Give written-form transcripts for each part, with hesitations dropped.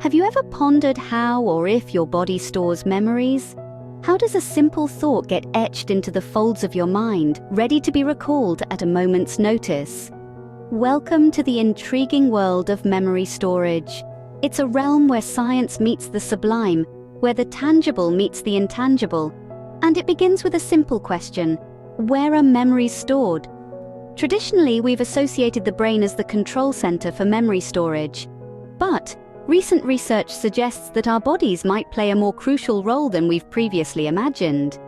Have you ever pondered how or if your body stores memories? How does a simple thought get etched into the folds of your mind, ready to be recalled at a moment's notice? Welcome to the intriguing world of memory storage. It's a realm where science meets the sublime, where the tangible meets the intangible. And it begins with a simple question: where are memories stored? Traditionally, we've associated the brain as the control center for memory storage. But recent research suggests that our bodies might play a more crucial role than we've previously imagined.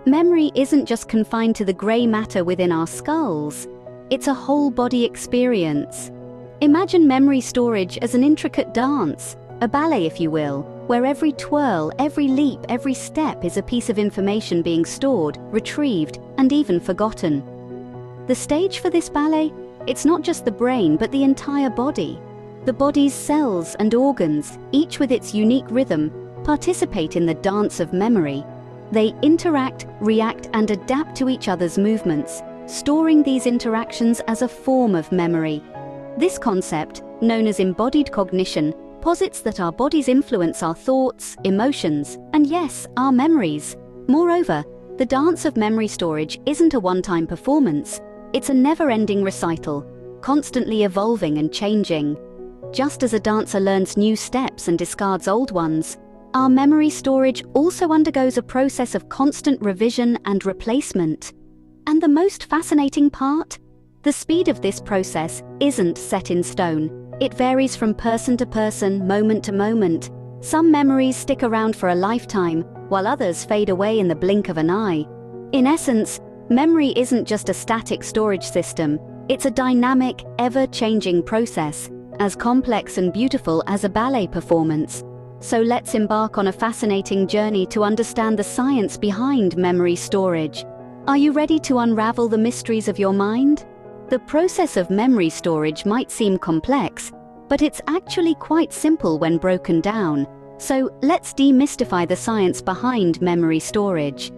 Memory isn't just confined to the gray matter within our skulls. It's a whole body experience. Imagine memory storage as an intricate dance, a ballet if you will, where every twirl, every leap, every step is a piece of information being stored, retrieved, and even forgotten. The stage for this ballet? It's not just the brain, but the entire body. The body's cells and organs, each with its unique rhythm, participate in the dance of memory. They interact, react, and adapt to each other's movements, storing these interactions as a form of memory. This concept, known as embodied cognition, posits that our bodies influence our thoughts, emotions, and yes, our memories. Moreover, the dance of memory storage isn't a one-time performance. It's a never-ending recital, constantly evolving and changing. Just as a dancer learns new steps and discards old ones, our memory storage also undergoes a process of constant revision and replacement. And the most fascinating part? The speed of this process isn't set in stone. It varies from person to person, moment to moment. Some memories stick around for a lifetime, while others fade away in the blink of an eye. In essence, memory isn't just a static storage system. It's a dynamic, ever-changing process, as complex and beautiful as a ballet performance. So let's embark on a fascinating journey to understand the science behind memory storage. Are you ready to unravel the mysteries of your mind? The process of memory storage might seem complex, but it's actually quite simple when broken down. So let's demystify the science behind memory storage.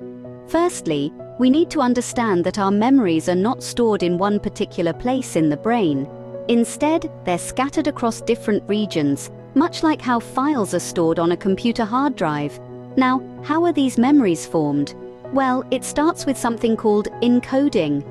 Firstly, we need to understand that our memories are not stored in one particular place in the brain. Instead, they're scattered across different regions, much like how files are stored on a computer hard drive. Now, how are these memories formed? Well, it starts with something called encoding.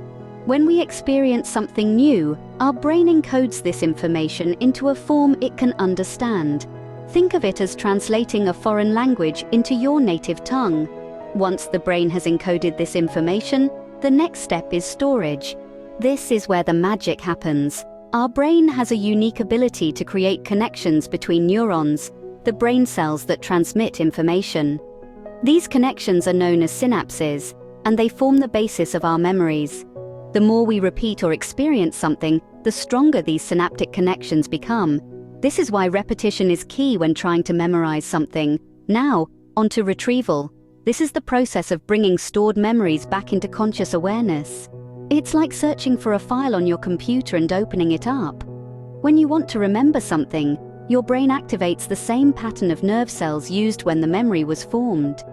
When we experience something new, our brain encodes this information into a form it can understand. Think of it as translating a foreign language into your native tongue. Once the brain has encoded this information, the next step is storage. This is where the magic happens. Our brain has a unique ability to create connections between neurons, the brain cells that transmit information. These connections are known as synapses, and they form the basis of our memories. The more we repeat or experience something, the stronger these synaptic connections become. This is why repetition is key when trying to memorize something. Now, onto retrieval. This is the process of bringing stored memories back into conscious awareness. It's like searching for a file on your computer and opening it up. When you want to remember something, your brain activates the same pattern of nerve cells used when the memory was formed.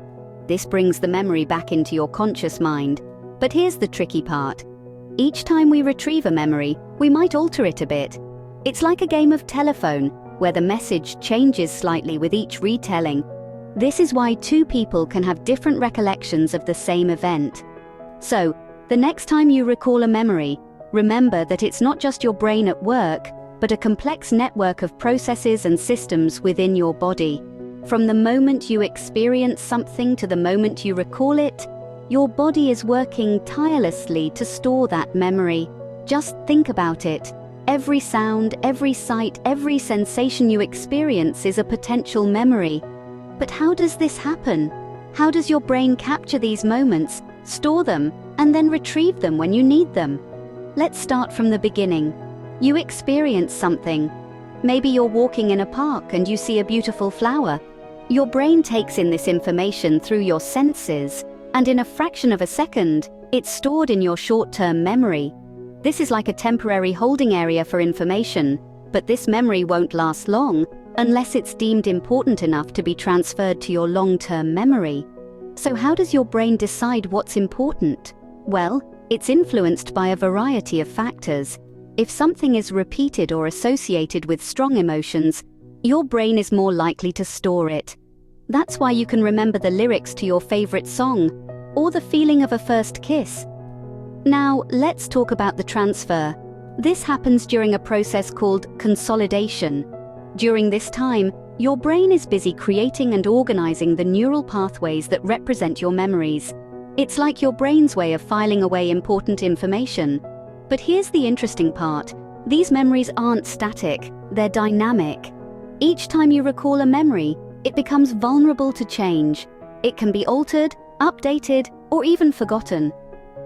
This brings the memory back into your conscious mind. But here's the tricky part. Each time we retrieve a memory, we might alter it a bit. It's like a game of telephone, where the message changes slightly with each retelling. This is why two people can have different recollections of the same event. So, the next time you recall a memory, remember that it's not just your brain at work, but a complex network of processes and systems within your body. From the moment you experience something to the moment you recall it, your body is working tirelessly to store that memory. Just think about it. Every sound, every sight, every sensation you experience is a potential memory. But how does this happen? How does your brain capture these moments, store them, and then retrieve them when you need them? Let's start from the beginning. You experience something. Maybe you're walking in a park and you see a beautiful flower. Your brain takes in this information through your senses, and in a fraction of a second, it's stored in your short-term memory. This is like a temporary holding area for information, but this memory won't last long unless it's deemed important enough to be transferred to your long-term memory. So how does your brain decide what's important? Well, it's influenced by a variety of factors. If something is repeated or associated with strong emotions, your brain is more likely to store it. That's why you can remember the lyrics to your favorite song, or the feeling of a first kiss. Now, let's talk about the transfer. This happens during a process called consolidation. During this time, your brain is busy creating and organizing the neural pathways that represent your memories. It's like your brain's way of filing away important information. But here's the interesting part. These memories aren't static, they're dynamic. Each time you recall a memory, it becomes vulnerable to change. It can be altered, updated, or even forgotten.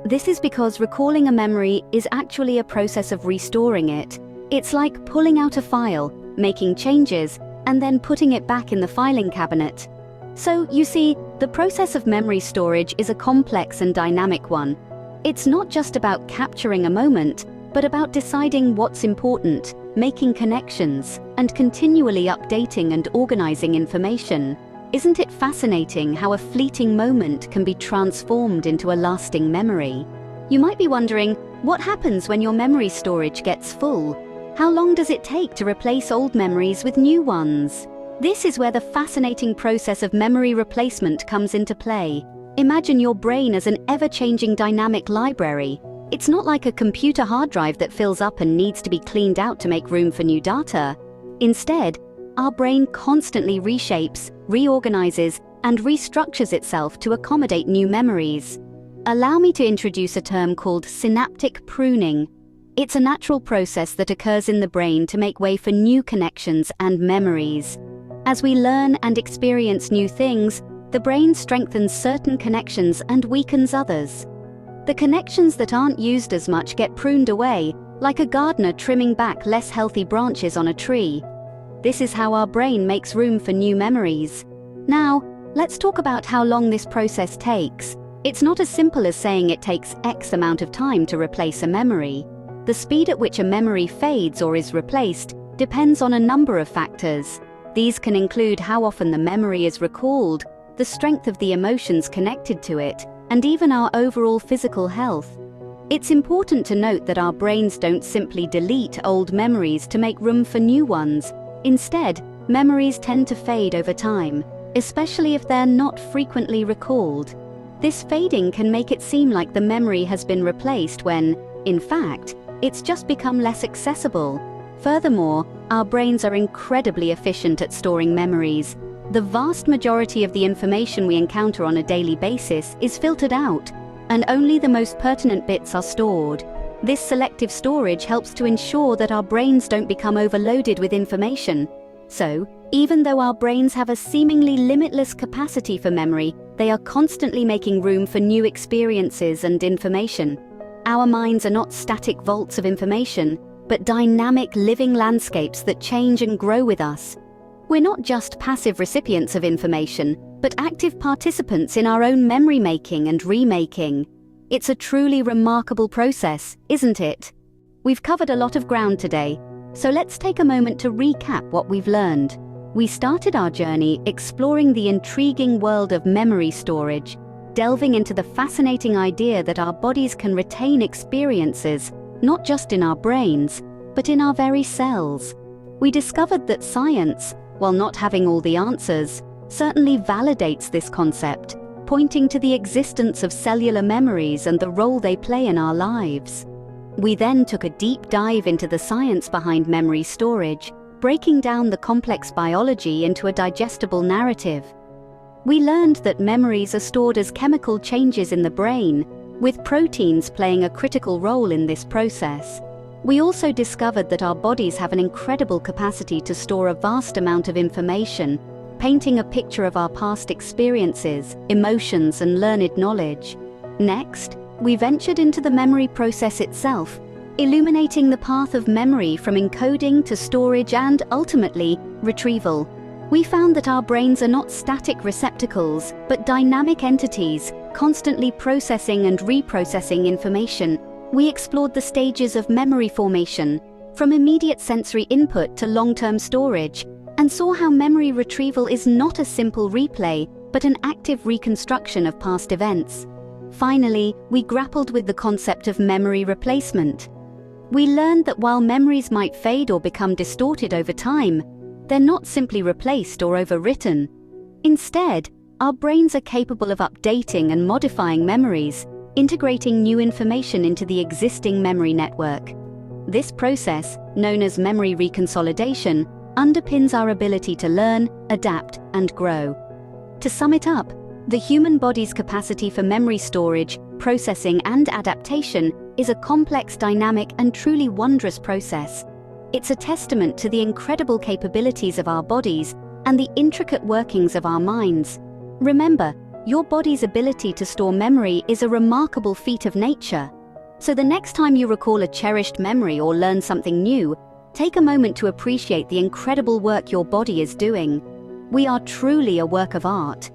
This is because recalling a memory is actually a process of restoring it. It's like pulling out a file, making changes, and then putting it back in the filing cabinet. So, you see, the process of memory storage is a complex and dynamic one. It's not just about capturing a moment, but about deciding what's important, making connections, and continually updating and organizing information. Isn't it fascinating how a fleeting moment can be transformed into a lasting memory? You might be wondering, what happens when your memory storage gets full? How long does it take to replace old memories with new ones? This is where the fascinating process of memory replacement comes into play. Imagine your brain as an ever-changing dynamic library. It's not like a computer hard drive that fills up and needs to be cleaned out to make room for new data. Instead, our brain constantly reshapes, reorganizes, and restructures itself to accommodate new memories. Allow me to introduce a term called synaptic pruning. It's a natural process that occurs in the brain to make way for new connections and memories. As we learn and experience new things, the brain strengthens certain connections and weakens others. The connections that aren't used as much get pruned away, like a gardener trimming back less healthy branches on a tree. This is how our brain makes room for new memories. Now, let's talk about how long this process takes. It's not as simple as saying it takes X amount of time to replace a memory. The speed at which a memory fades or is replaced depends on a number of factors. These can include how often the memory is recalled, the strength of the emotions connected to it, and even our overall physical health. It's important to note that our brains don't simply delete old memories to make room for new ones. Instead, memories tend to fade over time, especially if they're not frequently recalled. This fading can make it seem like the memory has been replaced when, in fact, it's just become less accessible. Furthermore, our brains are incredibly efficient at storing memories. The vast majority of the information we encounter on a daily basis is filtered out, and only the most pertinent bits are stored. This selective storage helps to ensure that our brains don't become overloaded with information. So, even though our brains have a seemingly limitless capacity for memory, they are constantly making room for new experiences and information. Our minds are not static vaults of information, but dynamic living landscapes that change and grow with us. We're not just passive recipients of information, but active participants in our own memory making and remaking. It's a truly remarkable process, isn't it? We've covered a lot of ground today, so let's take a moment to recap what we've learned. We started our journey exploring the intriguing world of memory storage, delving into the fascinating idea that our bodies can retain experiences, not just in our brains, but in our very cells. We discovered that science, while not having all the answers, certainly validates this concept, pointing to the existence of cellular memories and the role they play in our lives. We then took a deep dive into the science behind memory storage, breaking down the complex biology into a digestible narrative. We learned that memories are stored as chemical changes in the brain, with proteins playing a critical role in this process. We also discovered that our bodies have an incredible capacity to store a vast amount of information, painting a picture of our past experiences, emotions, and learned knowledge. Next, we ventured into the memory process itself, illuminating the path of memory from encoding to storage and, ultimately, retrieval. We found that our brains are not static receptacles, but dynamic entities, constantly processing and reprocessing information. We explored the stages of memory formation, from immediate sensory input to long-term storage, and saw how memory retrieval is not a simple replay, but an active reconstruction of past events. Finally, we grappled with the concept of memory replacement. We learned that while memories might fade or become distorted over time, They're not simply replaced or overwritten. Instead, our brains are capable of updating and modifying memories, integrating new information into the existing memory network. This process, known as memory reconsolidation, underpins our ability to learn, adapt, and grow. To sum it up, the human body's capacity for memory storage, processing, and adaptation is a complex, dynamic, and truly wondrous process. It's a testament to the incredible capabilities of our bodies and the intricate workings of our minds. Remember, your body's ability to store memory is a remarkable feat of nature. So the next time you recall a cherished memory or learn something new, take a moment to appreciate the incredible work your body is doing. We are truly a work of art.